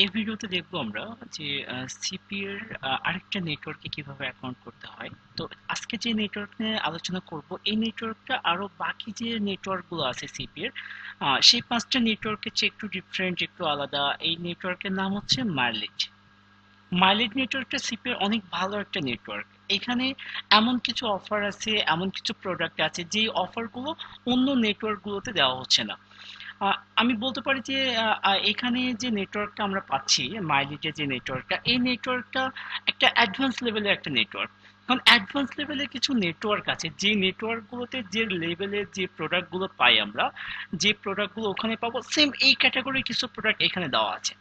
এই ভিডিওতে দেখবো আমরা যে সিপি এর আরেকটা নেটওয়ার্কে কিভাবে অ্যাকাউন্ট করতে হয়। তো আজকে যে নেটওয়ার্ক নিয়ে আলোচনা করব, এই নেটওয়ার্কটা আরো বাকি যে নেটওয়ার্ক গুলো আছে সিপি এর, সেই পাঁচটা নেটওয়ার্কের চেয়ে একটু ডিফারেন্ট, একটু আলাদা। এই নেটওয়ার্কের নাম হচ্ছে মার্লিট। মার্লিট নেটওয়ার্কটা সিপি এর অনেক ভালো একটা নেটওয়ার্ক। এখানে এমন কিছু অফার আছে, এমন কিছু প্রোডাক্ট আছে যে অফারগুলো অন্য নেটওয়ার্ক গুলোতে দেওয়া হচ্ছে না। আমি বলতে পারি যে এখানে যে নেটওয়ার্কটা আমরা পাচ্ছি, মাইলিটের যে নেটওয়ার্কটা, এই নেটওয়ার্কটা একটা অ্যাডভান্স লেভেলের একটা নেটওয়ার্ক। কারণ অ্যাডভান্স লেভেলের কিছু নেটওয়ার্ক আছে, যে নেটওয়ার্কগুলোতে যে লেভেলের যে প্রোডাক্টগুলো পাই আমরা, যে প্রোডাক্টগুলো ওখানে পাবো, সেম এই ক্যাটাগরির কিছু প্রোডাক্ট এখানে দেওয়া আছে।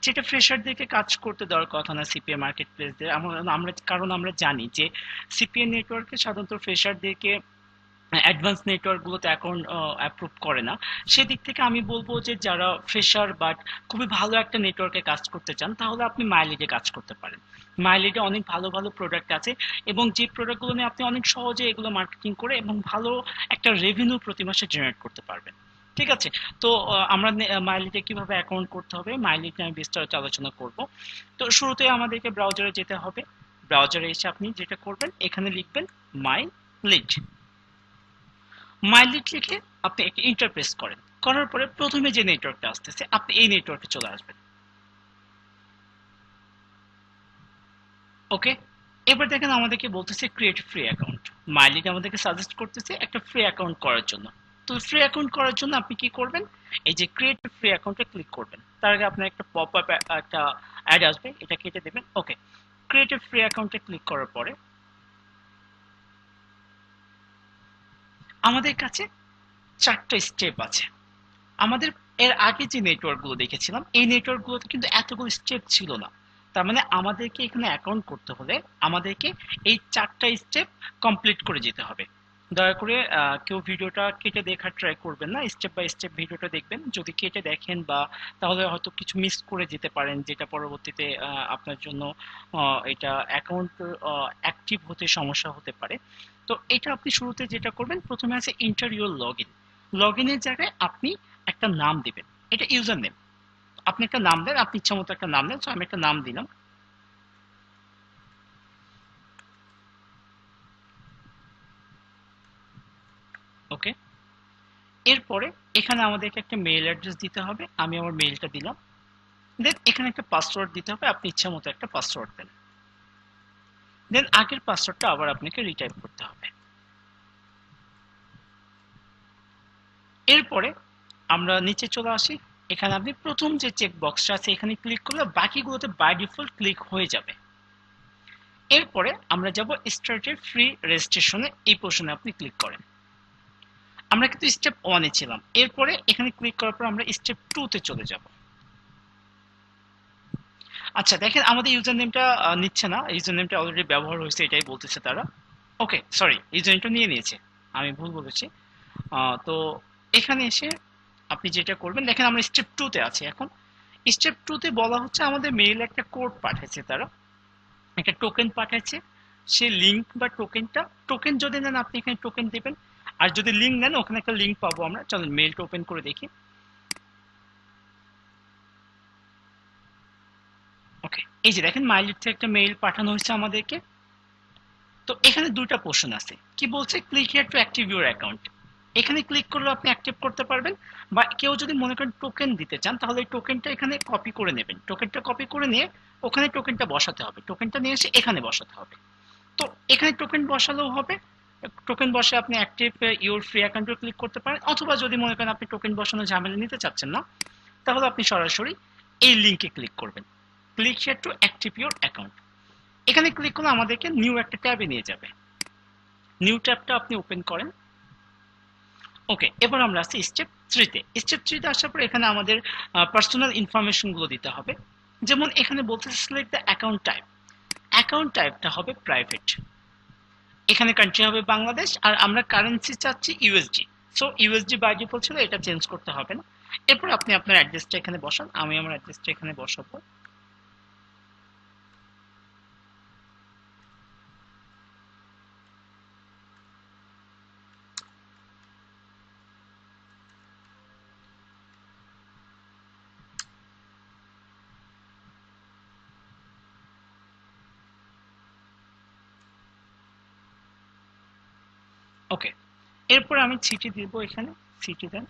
যেটা ফ্রেশারদেরকে কাজ করতে দেওয়ার কথা না সিপিএ মার্কেট প্লেসদের। আমরা কারণ আমরা জানি যে সিপিএ নেটওয়ার্কে সাধারণত ফ্রেশারদেরকে অ্যাডভান্স নেটওয়ার্ক গুলোতে এখন অ্যাপ্রুভ করে না। সেদিক থেকে আমি বলবো যে যারা ফ্রেশার বাট খুবই ভালো একটা নেটওয়ার্কে কাজ করতে চান, তাহলে আপনি মাইলিডে কাজ করতে পারেন। মাইলিডে অনেক ভালো ভালো প্রোডাক্ট আছে, এবং যে প্রোডাক্টগুলো নিয়ে আপনি অনেক সহজে এগুলো মার্কেটিং করে এবং ভালো একটা রেভিনিউ প্রতি মাসে জেনারেট করতে পারবেন। ঠিক আছে। তো আমরা মাইলিডে কিভাবে অ্যাকাউন্ট করতে হবে, মাইলিড নিয়ে আমি বিস্তারিত আলোচনা করব। তো শুরুতে আমাদেরকে ব্রাউজারে যেতে হবে। ব্রাউজারে এসে আপনি যেটা করবেন, এখানে লিখবেন মাই লিড। মাইলিট লিখে আপনি একটা ইন্টারপ্রেস করেন। করার পরে প্রথমে যে নেটওয়ার্কটা আসতেছে, আপনি এই নেটওয়ার্কে চলে আসবেন। ওকে। এবার দেখেন আমাদেরকে বলতেছে ক্রিয়েট ফ্রি অ্যাকাউন্ট। মাইলিট আমাদেরকে সাজেস্ট করতেছে একটা ফ্রি অ্যাকাউন্ট করার জন্য। তো ফ্রি অ্যাকাউন্ট করার জন্য আপনি কি করবেন, এই যে ক্রিয়েট ফ্রি অ্যাকাউন্টে ক্লিক করবেন। তার আগে আপনার একটা পপ আপ একটা অ্যাড আসবে, এটা কেটে দেবেন। ওকে। ক্রিয়েট ফ্রি অ্যাকাউন্টে ক্লিক করার পরে আমাদের কাছে চারটা স্টেপ আছে। আমাদের এর আগে যে নেটওয়ার্ক গুলো দেখেছিলাম, এই নেটওয়ার্ক গুলোতে কিন্তু এতগুলো স্টেপ ছিল না। তার মানে আমাদেরকে এখানে অ্যাকাউন্ট করতে হলে আমাদেরকে এই চারটা স্টেপ কমপ্লিট করে যেতে হবে। দয়া করে কেউ ভিডিওটা কেটে দেখার ট্রাই করবেন না, স্টেপ বাই স্টেপ ভিডিওটা দেখবেন। যদি কেটে দেখেন বা, তাহলে হয়তো কিছু মিস করে যেতে পারেন, যেটা পরবর্তীতে আপনার জন্য এটা অ্যাকাউন্ট অ্যাক্টিভ হতে সমস্যা হতে পারে। তো এটা আপনি শুরুতে যেটা করবেন, প্রথমে আছে enter your log in. Log ইনের জায়গায় আপনি একটা নাম দিবেন। এটা ইউজার নেম। আপনি একটা নাম দেন, আপনি ইচ্ছা মতো একটা নাম দেন। তো আমি একটা নাম দিলাম। ওকে। এরপরে এখানে আমাদেরকে একটা মেইল অ্যাড্রেস দিতে হবে, আমি আমার মেইলটা দিলাম। দেন এখানে একটা পাসওয়ার্ড দিতে হবে, আপনি ইচ্ছা মতো একটা পাসওয়ার্ড দেন। দেন আগের পাসওয়ার্ডটা আবার আপনাকে রিটাইপ করতে হবে। এরপরে আমরা নিচে চলে আসি। এখানে আপনি প্রথম যে চেক বক্সটা আছে, এখানে ক্লিক করলে বাকিগুলোতে বাই ডিফল্ট ক্লিক হয়ে যাবে। এরপরে আমরা যাব স্টার্টের ফ্রি রেজিস্ট্রেশনে, এই পোর্শনে আপনি ক্লিক করেন। আমরা কিন্তু স্টেপ 1 এ ছিলাম। এরপরে এখানে ক্লিক করার পর আমরা স্টেপ 2 তে চলে যাব। আচ্ছা দেখেন আমাদের ইউজার নেমটা নিচ্ছে না। ইউজার নেমটা অলরেডি ব্যবহার হয়েছে, এটাই বলতেছে তারা। ওকে, সরি, ইউজার নেমটা নিয়ে নিয়েছে, আমি ভুল বলেছি। তো এখানে এসে আপনি যেটা করবেন, দেখেন আমরা স্টেপ 2 তে আছি এখন। স্টেপ 2 তে বলা হচ্ছে আমাদের মেইলে একটা কোড পাঠাচ্ছে তারা, একটা টোকেন পাঠাচ্ছে। সে লিংক বা টোকেনটা, টোকেন যদি নেন আপনি এখানে টোকেন দিবেন, আর যদি লিংক নেন ওখানে একটা লিংক পাবো আমরা। চলুন মেইলটা ওপেন করে দেখি। ওকে, এই যে দেখেন মাইলিট থেকে একটা মেইল পাঠানো হয়েছে আমাদেরকে। তো এখানে দুইটা পোর্শন আছে, কি বলছে, click here to active your account. এখানে ক্লিক করলে আপনি অ্যাক্টিভ করতে পারবেন, বা কেউ যদি মনে করেন টোকেন দিতে চান, তাহলে এই টোকেনটা এখানে কপি করে নেবেন। টোকেনটা কপি করে নিয়ে ওখানে টোকেনটা বসাতে হবে, টোকেনটা নিয়ে এসে এখানে বসাতে হবে। তো এখানে টোকেন বসালেও হবে। টোকেন বসে আপনি অ্যাক্টিভ ইউর ফ্রি অ্যাকাউন্টে ক্লিক করতে পারেন, অথবা যদি মনে করেন আপনি টোকেন বসানো ঝামেলা নিতে চাচ্ছেন না, তাহলে আপনি সরাসরি এই লিংকে ক্লিক করবেন, click here to active your account. এখানে ক্লিক করলে আমাদেরকে নিউ একটা ট্যাবে নিয়ে যাবে। নিউ ট্যাবটা আপনি ওপেন করেন। ওকে, এবার আমরা আসছি স্টেপ 3 তে। স্টেপ 3 তে আসার পর এখানে আমাদের পার্সোনাল ইনফরমেশন গুলো দিতে হবে। যেমন এখানে বলতেছে select the account type. Account টাইপটা হবে প্রাইভেট। এখানে কান্ট্রি হবে বাংলাদেশ, আর আমরা কারেন্সি চাচ্ছি USD. So USD by default ছিল, এটা চেঞ্জ করতে হবে না। এরপর আপনি আপনার অ্যাড্রেসটা এখানে বসান, আমি আমার অ্যাড্রেসটা এখানে বসাবো। ওকে, এরপর আমি সিটি দিব এখানে, সিটি দেন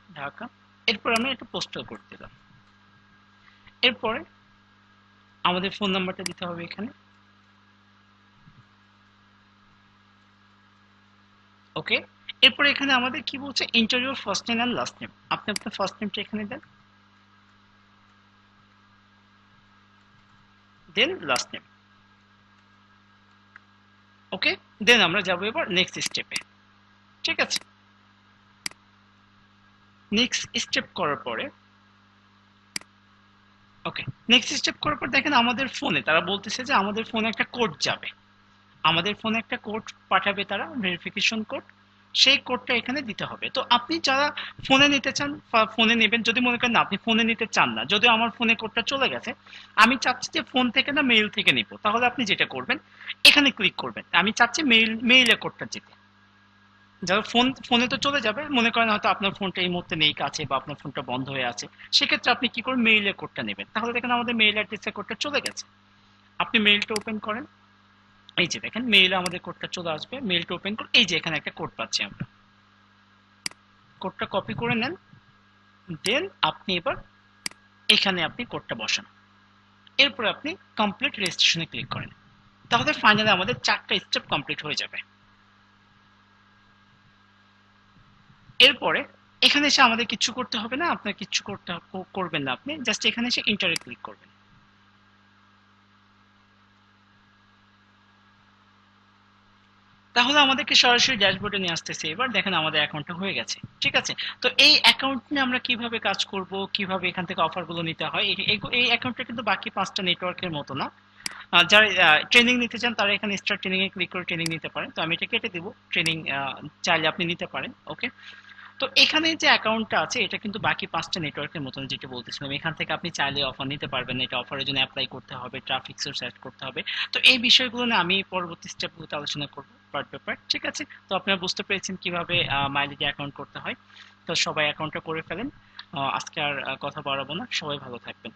ঢাকা। এরপর আমি একটা পোস্টাল কোড দিলাম। এরপরে আমাদের ফোন নাম্বারটা দিতে হবে এখানে। ওকে, এরপরে এখানে আমাদের কি বলছে, enter your first name and last name. আপনি আপনার ফার্স্ট নেমটা এখানে দেন, দেন লাস্ট নেম। ওকে, দেন আমরা যাবো এবার নেক্সট স্টেপে। ঠিক আছে, নেক্সট স্টেপ করার পরে, ওকে, নেক্সট স্টেপ করার পর দেখেন আমাদের ফোনে তারা বলতেছে যে আমাদের ফোনে একটা কোড যাবে, আমাদের ফোনে একটা কোড পাঠাবে তারা, ভেরিফিকেশন কোড। সেই কোডটা এখানে দিতে হবে। তো আপনি যারা ফোনে নিতে চান ফোনে নেবেন, যদি মনে করেন না আপনি ফোনে নিতে চান না, যদিও আমার ফোনে কোডটা চলে গেছে, আমি চাচ্ছি যে ফোন থেকে না মেইল থেকে নিব, তাহলে আপনি যেটা করবেন এখানে ক্লিক করবেন, আমি চাচ্ছি মেইলে কোডটা যেতে। যারা ফোনে তো চলে যাবে, মনে করেন হয়তো আপনার ফোনটা এই মুহূর্তে নেই কাছে বা আপনার ফোনটা বন্ধ হয়ে আছে, সেক্ষেত্রে আপনি কি করবেন, মেইলে কোডটা নেবেন। তাহলে দেখেন আমাদের মেইল অ্যাড্রেসে কোডটা চলে গেছে। আপনি মেইলটা ওপেন করেন, এই যে দেখেন মেইলে আমাদের কোডটা চলে আসবে। মেইলটা ওপেন করে এই যে এখানে একটা কোড পাচ্ছি আমরা, কোডটা কপি করে নেন। দেন আপনি এবার এখানে আপনি কোডটা বসান। এরপর আপনি কমপ্লিট রেজিস্ট্রেশনে ক্লিক করেন। তাহলে ফাইনালি আমাদের 4টা স্টেপ কমপ্লিট হয়ে যাবে। এরপরে এখানে এসে আমাদের কিছু করতে হবে না, আপনার কিছু করবেন না, আপনি জাস্ট এখানে এসে ইন্টারে ক্লিক করবেন। তাহলে আমাদেরকে সরাসরি ড্যাশবোর্ডে নিয়ে আসতেছে। এবার দেখেন আমাদের অ্যাকাউন্টটা হয়ে গেছে। ঠিক আছে, তো এই অ্যাকাউন্ট নিয়ে আমরা কিভাবে কাজ করব, কিভাবে এখান থেকে অফারগুলো নিতে হয়, এই অ্যাকাউন্টটা কিন্তু বাকি 5টা নেটওয়ার্কের মতো না। যারা ট্রেনিং নিতে চান তারা এখানে স্টার্ট ট্রেনিং এ ক্লিক করে ট্রেনিং নিতে পারেন। তো আমি এটা কেটে দিব, ট্রেনিং চাইলে আপনি নিতে পারেন। ওকে, তো এখানে যে অ্যাকাউন্টটা আছে এটা কিন্তু বাকি 5টা নেটওয়ার্কের মতন, যেটা বলতেছিলাম, এখান থেকে আপনি চাইলে অফার নিতে পারবেন। এটা অফারের জন্য অ্যাপ্লাই করতে হবে, ট্রাফিক সোর্স সেট করতে হবে। তো এই বিষয়গুলো নিয়ে আমি পরবর্তী স্টেপগুলোতে আলোচনা করব পার্ট বাই পার্ট। ঠিক আছে, তো আপনারা বুঝতে পেরেছেন কিভাবে মাইলেজে অ্যাকাউন্ট করতে হয়। তো সবাই অ্যাকাউন্টটা করে ফেলেন। আজকে আর কথা বাড়াবো না, সবাই ভালো থাকবেন।